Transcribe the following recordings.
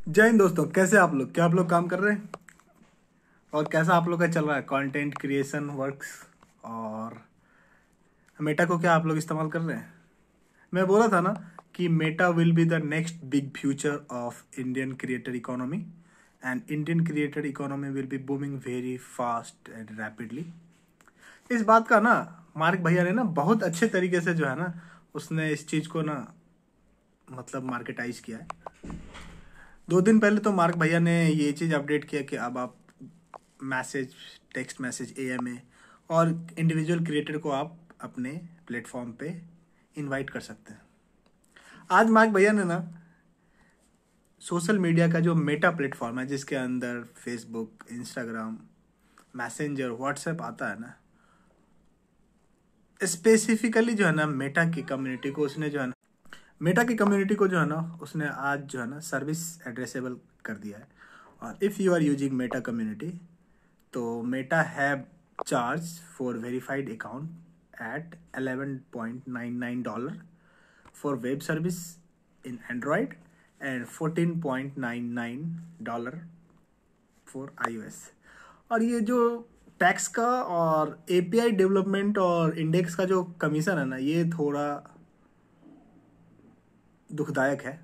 जय हिंद दोस्तों, कैसे आप लोग? क्या आप लोग काम कर रहे हैं? और कैसा आप लोग का चल रहा है कंटेंट क्रिएशन वर्क्स? और मेटा को क्या आप लोग इस्तेमाल कर रहे हैं? मैं बोला था ना कि Meta will be the next big future of Indian creator economy, and Indian creator economy will be booming very fast and rapidly. इस बात का ना मार्क भैया ने ना बहुत अच्छे तरीके से जो है ना उसने इस चीज़ को ना मतलब मार्केटाइज किया है। 2 दिन पहले तो मार्क भैया ने ये चीज़ अपडेट किया कि अब आप मैसेज, टेक्स्ट मैसेज, एएमए और इंडिविजुअल क्रिएटर को आप अपने प्लेटफॉर्म पे इनवाइट कर सकते हैं। आज मार्क भैया ने ना सोशल मीडिया का जो मेटा प्लेटफॉर्म है, जिसके अंदर फेसबुक, इंस्टाग्राम, मैसेंजर, व्हाट्सएप आता है ना, स्पेसिफिकली जो है ना मेटा की कम्युनिटी को उसने जो है ना उसने आज जो है ना सर्विस एड्रेसेबल कर दिया है। और if you are using Meta community, तो Meta have charge for verified account at $11.99 for web service in Android and $14.99 for iOS। और ये जो टैक्स का और एपीआई डेवलपमेंट और इंडेक्स का जो कमीशन है ना, ये थोड़ा दुखदायक है।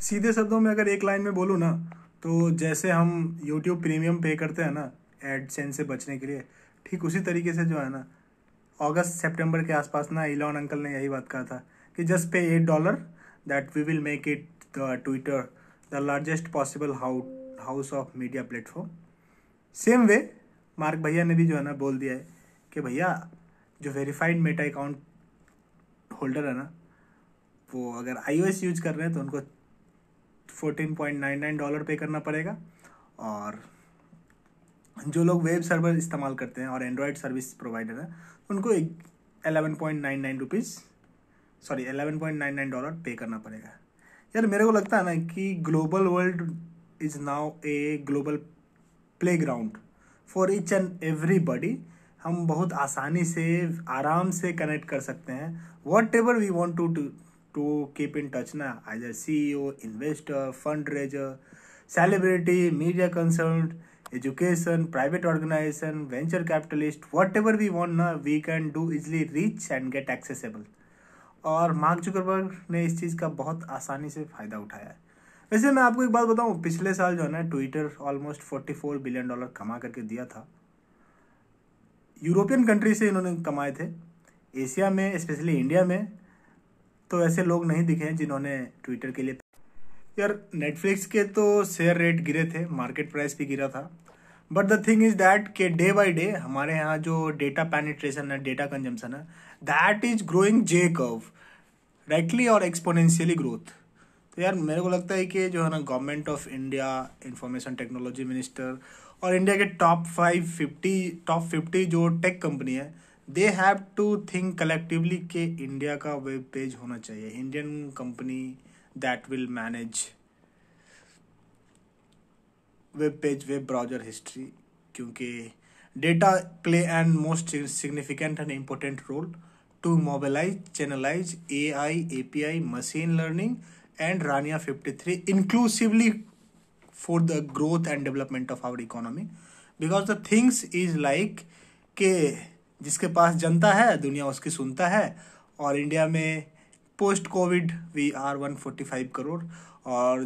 सीधे शब्दों में अगर एक लाइन में बोलूँ ना, तो जैसे हम यूट्यूब प्रीमियम पे करते हैं ना एडसेंस से बचने के लिए, ठीक उसी तरीके से जो है ना अगस्त सितंबर के आसपास ना इलॉन अंकल ने यही बात कहा था कि just pay $8 that we will make it the Twitter the largest possible house of media platform. Same way Mark भैया ने भी जो है ना बोल दिया है कि भैया जो वेरीफाइड मेटा अकाउंट होल्डर है ना, वो अगर iOS यूज कर रहे हैं तो उनको $14.99 पे करना पड़ेगा, और जो लोग वेब सर्वर इस्तेमाल करते हैं और एंड्रॉयड सर्विस प्रोवाइडर हैं उनको 11.99 पे करना पड़ेगा। यार मेरे को लगता है ना कि global world is now a global playground for each and everybody. हम बहुत आसानी से, आराम से कनेक्ट कर सकते हैं whatever we want to keep in touch ना, either CEO, investor, fundraiser, celebrity, media concern, education, private organization, venture capitalist, whatever we want ना, we can do easily reach and get accessible। और mark Zuckerberg ने इस चीज़ का बहुत आसानी से फ़ायदा उठाया है। वैसे मैं आपको एक बात बताऊं, पिछले साल जो है ना ट्विटर ऑलमोस्ट $44 बिलियन कमा करके दिया था। यूरोपियन कंट्री से इन्होंने कमाए थे। एशिया में, स्पेशली इंडिया में तो ऐसे लोग नहीं दिखे हैं जिन्होंने ट्विटर के लिए। यार नेटफ्लिक्स के तो शेयर रेट गिरे थे, मार्केट प्राइस भी गिरा था, but the thing is that के डे बाय डे हमारे यहाँ जो डेटा पेनिट्रेशन है, डेटा कंजम्पशन है, that is growing J curve directly और एक्सपोनेंशियली ग्रोथ। तो यार मेरे को लगता है कि जो है ना government of India, information technology minister और इंडिया के टॉप 50 जो टेक कंपनी है, they have to think collectively कि इंडिया का वेब पेज होना चाहिए, Indian company that will manage web page, web browser history, क्योंकि data play and most significant and important role to mobilise, channelise AI, API, machine learning and रानिया 53 inclusively for the growth and development of our economy. Because the things is like के जिसके पास जनता है दुनिया उसकी सुनता है, और इंडिया में post Covid we are 145 crore, और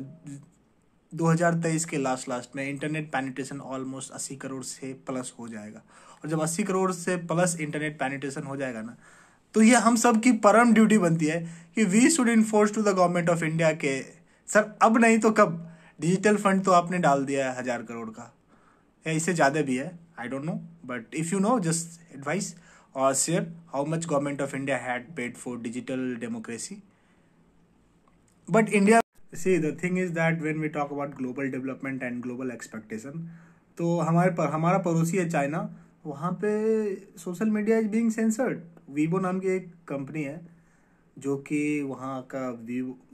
2023 के लास्ट में इंटरनेट पेनिट्रेशन ऑलमोस्ट 80 करोड़ से प्लस हो जाएगा। और जब 80 करोड़ से प्लस इंटरनेट पेनिट्रेशन हो जाएगा ना, तो ये हम सब की परम ड्यूटी बनती है कि we should enforce to the government of India के सर अब नहीं तो कब डिजिटल फंड तो आपने डाल दिया है 1000 करोड़ का, या इससे ज़्यादा भी है, I don't know, but if you know just advice और share how much government of India had paid for digital democracy. But India, see the thing is that when we talk about global development and global expectation, तो हमारा पड़ोसी है China, वहाँ पे social media is being censored. Vivo नाम की एक company है जो कि वहाँ का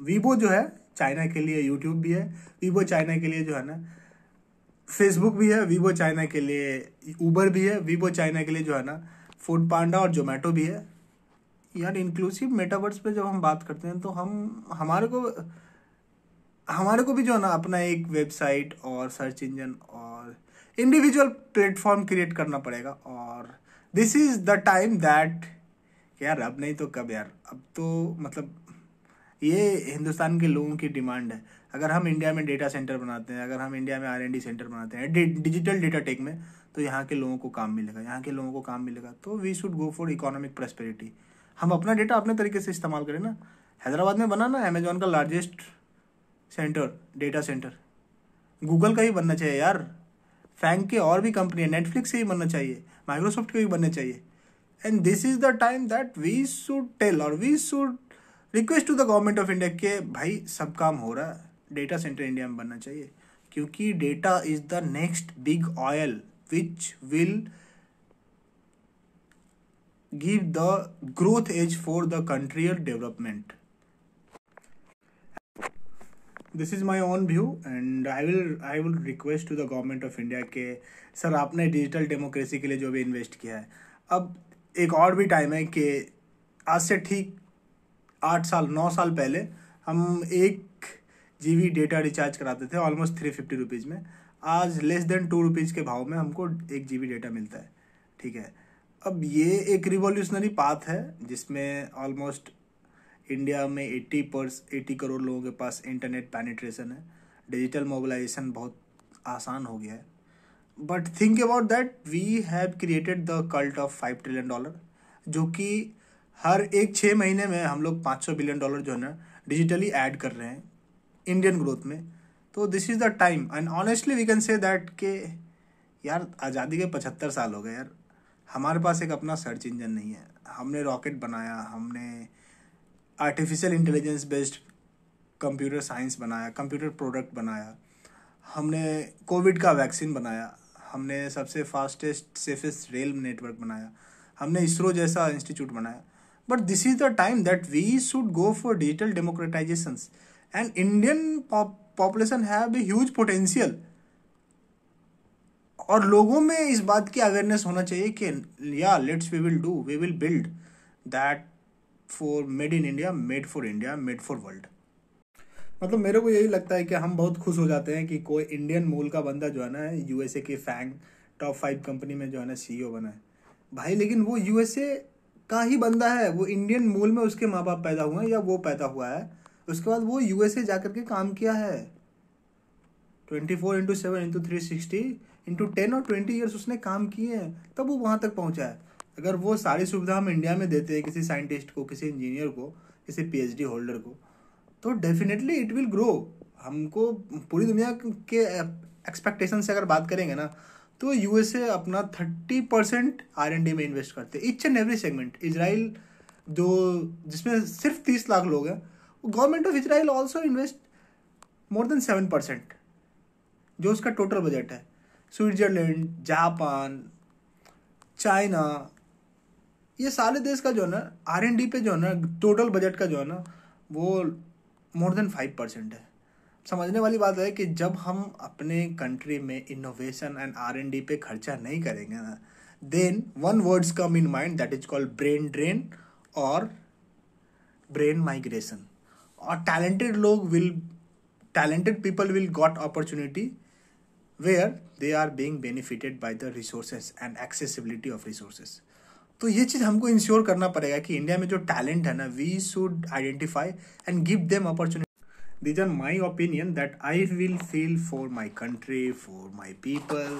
वीवो जो है चाइना के लिए यूट्यूब भी है, वीवो चाइना के लिए जो है ना फेसबुक भी है, वीवो चाइना के लिए ऊबर भी है, वीवो चाइना के लिए जो है ना फूड पांडा और जोमेटो भी है। यार इंक्लूसिव मेटावर्स पे जब हम बात करते हैं तो हमारे को हमारे को भी जो है ना अपना एक वेबसाइट और सर्च इंजन और इंडिविजुअल प्लेटफॉर्म क्रिएट करना पड़ेगा। और this is the time that यार अब नहीं तो कब यार, अब तो मतलब ये हिंदुस्तान के लोगों की डिमांड है। अगर हम इंडिया में डेटा सेंटर बनाते हैं, अगर हम इंडिया में R&D सेंटर बनाते हैं डिजिटल डेटा टेक में, तो यहाँ के लोगों को काम मिलेगा, यहाँ के लोगों को काम मिलेगा। तो we should go for economic prosperity. हम अपना डेटा अपने तरीके से इस्तेमाल करें ना। हैदराबाद में बना ना अमेजोन का largest centre, data centre, Google का ही बनना चाहिए यार। फैंग के और भी कंपनी है, नेटफ्लिक्स से ही बनना चाहिए, माइक्रोसॉफ्ट के भी बनने चाहिए। And this is the time that we should tell और we should request to the government of India के भाई सब काम हो रहा है, डेटा सेंटर इंडिया में बनना चाहिए। क्योंकि data is the next big oil which will give the growth edge for the country development. This is my own view and I will request to the government of India के sir आपने digital democracy के लिए जो भी invest किया है, अब एक और भी टाइम है कि आज से ठीक 8 साल 9 साल पहले हम 1 GB डेटा रिचार्ज कराते थे ऑलमोस्ट 350 रुपीज़ में। आज लेस देन 2 रुपीज़ के भाव में हमको 1 GB डेटा मिलता है। ठीक है, अब ये एक रिवॉल्यूशनरी पाथ है जिसमें ऑलमोस्ट इंडिया में 80 करोड़ लोगों के पास इंटरनेट पेनिट्रेशन है। डिजिटल मोबिलाइजेशन बहुत आसान हो गया है। But think about that, we have created the cult of $5 trillion, जो कि हर एक 6 महीने में हम लोग $500 बिलियन जो है ना डिजिटली ऐड कर रहे हैं इंडियन ग्रोथ में। तो this is the time and honestly we can say that के यार आज़ादी के 75 साल हो गए यार, हमारे पास एक अपना सर्च इंजन नहीं है। हमने रॉकेट बनाया, हमने artificial intelligence based computer science बनाया, कंप्यूटर प्रोडक्ट बनाया, हमने कोविड का वैक्सीन बनाया, हमने सबसे फास्टेस्ट सेफेस्ट रेल नेटवर्क बनाया, हमने इसरो जैसा इंस्टीट्यूट बनाया। But this is the time that we should go for digital democratisations and Indian population have a huge potential. और लोगों में इस बात की अवेयरनेस होना चाहिए कि या let's we will build that for made in India, made for India, made for world. मतलब मेरे को यही लगता है कि हम बहुत खुश हो जाते हैं कि कोई इंडियन मूल का बंदा जो है ना USA की फैंग टॉप 5 कंपनी में जो है ना CEO बना है भाई। लेकिन वो USA का ही बंदा है, वो इंडियन मूल में उसके माँ बाप पैदा हुए हैं या वो पैदा हुआ है, उसके बाद वो USA जा करके काम किया है। 24/7/360/10 और 20 ईयर्स उसने काम किए हैं, तब वो वहाँ तक पहुँचा है। अगर वो सारी सुविधा हम इंडिया में देते हैं किसी साइंटिस्ट को, किसी इंजीनियर को, किसी PhD होल्डर को, तो डेफिनेटली इट विल ग्रो। हमको पूरी दुनिया के एक्सपेक्टेशन से अगर बात करेंगे ना, तो USA अपना 30% R&D में इन्वेस्ट करते हैं, each and every segment. Israel जो जिसमें सिर्फ 30 लाख लोग हैं, government of Israel also invest more than 7% जो उसका टोटल बजट है। स्विट्जरलैंड, जापान, चाइना, ये सारे देश का जो है ना R&D पे जो है ना टोटल बजट का जो है ना वो मोर देन 5% है। समझने वाली बात है कि जब हम अपने कंट्री में इनोवेशन एंड R&D पे खर्चा नहीं करेंगे ना, then one words come in mind that is called brain drain और ब्रेन माइग्रेशन। और talented people will got opportunity where they are being benefited by the resources and accessibility of resources। तो ये चीज़ हमको इंश्योर करना पड़ेगा कि India में जो टैलेंट है ना, we should identify and give them opportunity. These are my opinion that I will feel for my country, for my people,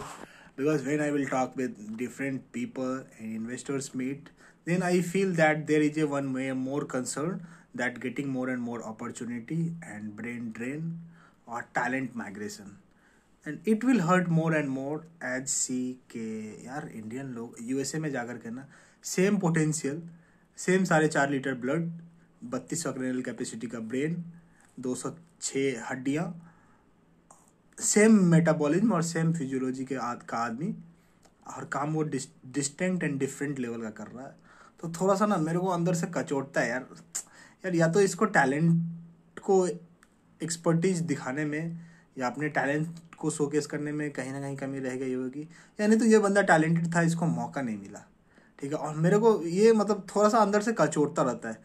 because when I will talk with different people and investors meet, then I feel that there is a one way more concern that getting more and more opportunity and brain drain or talent migration, and it will hurt more and more as see के यार Indian लोग USA में जाकर के ना same potential, same 4.5 litre blood, 3200 cranial capacity का brain, 206 हड्डियाँ, same metabolism और सेम फिजियोलॉजी के का आदमी, और काम वो डिस्टिंक्ट एंड डिफरेंट लेवल का कर रहा है। तो थोड़ा सा ना मेरे को अंदर से कचोटता है यार। यार या तो इसको टैलेंट को एक्सपर्टीज दिखाने में या अपने टैलेंट को शोकेस करने में कहीं ना कहीं कमी रह गई होगी, यानी तो ये बंदा टैलेंटेड था, इसको मौका नहीं मिला। ठीक है, और मेरे को ये मतलब थोड़ा सा अंदर से कचोटता रहता है।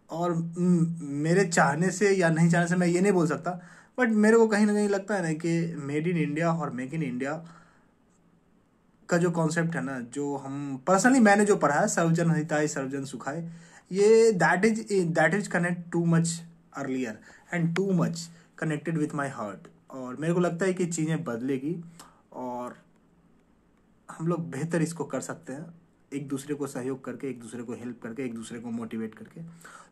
और मेरे चाहने से या नहीं चाहने से मैं ये नहीं बोल सकता, बट मेरे को कहीं ना कहीं लगता है ना कि मेड इन इंडिया और मेक इन इंडिया का जो कॉन्सेप्ट है ना, जो हम पर्सनली मैंने जो पढ़ा है, सर्वजन हिताय सर्वजन सुखाय, ये that is connect too much earlier and too much connected with my heart. और मेरे को लगता है कि चीज़ें बदलेगी और हम लोग बेहतर इसको कर सकते हैं, एक दूसरे को सहयोग करके, एक दूसरे को हेल्प करके, एक दूसरे को मोटिवेट करके,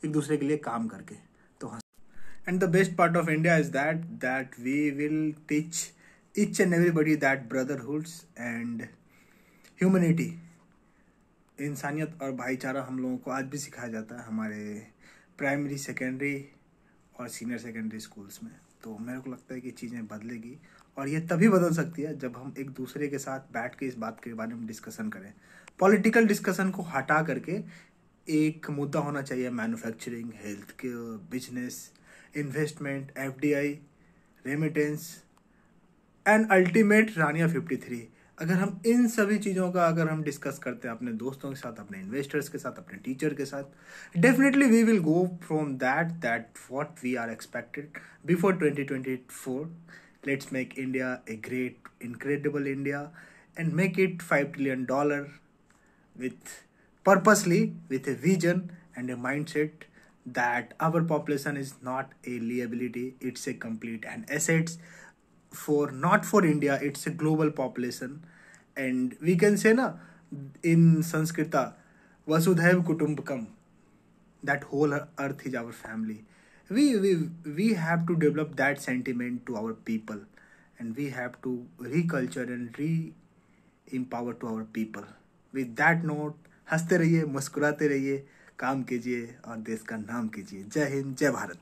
एक दूसरे के लिए काम करके। तो हाँ, and the best part of India is that we will teach each and everybody that brotherhoods and humanity, इंसानियत और भाईचारा हम लोगों को आज भी सिखाया जाता है हमारे प्राइमरी, सेकेंडरी और सीनियर सेकेंडरी स्कूल्स में। तो मेरे को लगता है कि चीज़ें बदलेगी और ये तभी बदल सकती है जब हम एक दूसरे के साथ बैठ के इस बात के बारे में डिस्कशन करें। पॉलिटिकल डिस्कशन को हटा करके एक मुद्दा होना चाहिए, manufacturing, health care, business, investment, FDI, remittance and ultimate रानिया 53। अगर हम इन सभी चीज़ों का अगर हम डिस्कस करते हैं अपने दोस्तों के साथ, अपने इन्वेस्टर्स के साथ, अपने टीचर के साथ, definitely we will go from that what we are expected before 2024। Let's make India a great incredible India and make it $5 trillion with purposely, with a vision and a mindset that our population is not a liability, it's a complete and assets for, not for India, it's a global population. And we can say na, in Sanskrita, vasudhaiv kutumbakam, that whole earth is our family. We have to develop that sentiment to our people, and we have to reculture and re empower to our people. With that note, हंसते रहिए, मुस्कुराते रहिए, काम कीजिए और देश का नाम कीजिए। जय हिंद, जय भारत।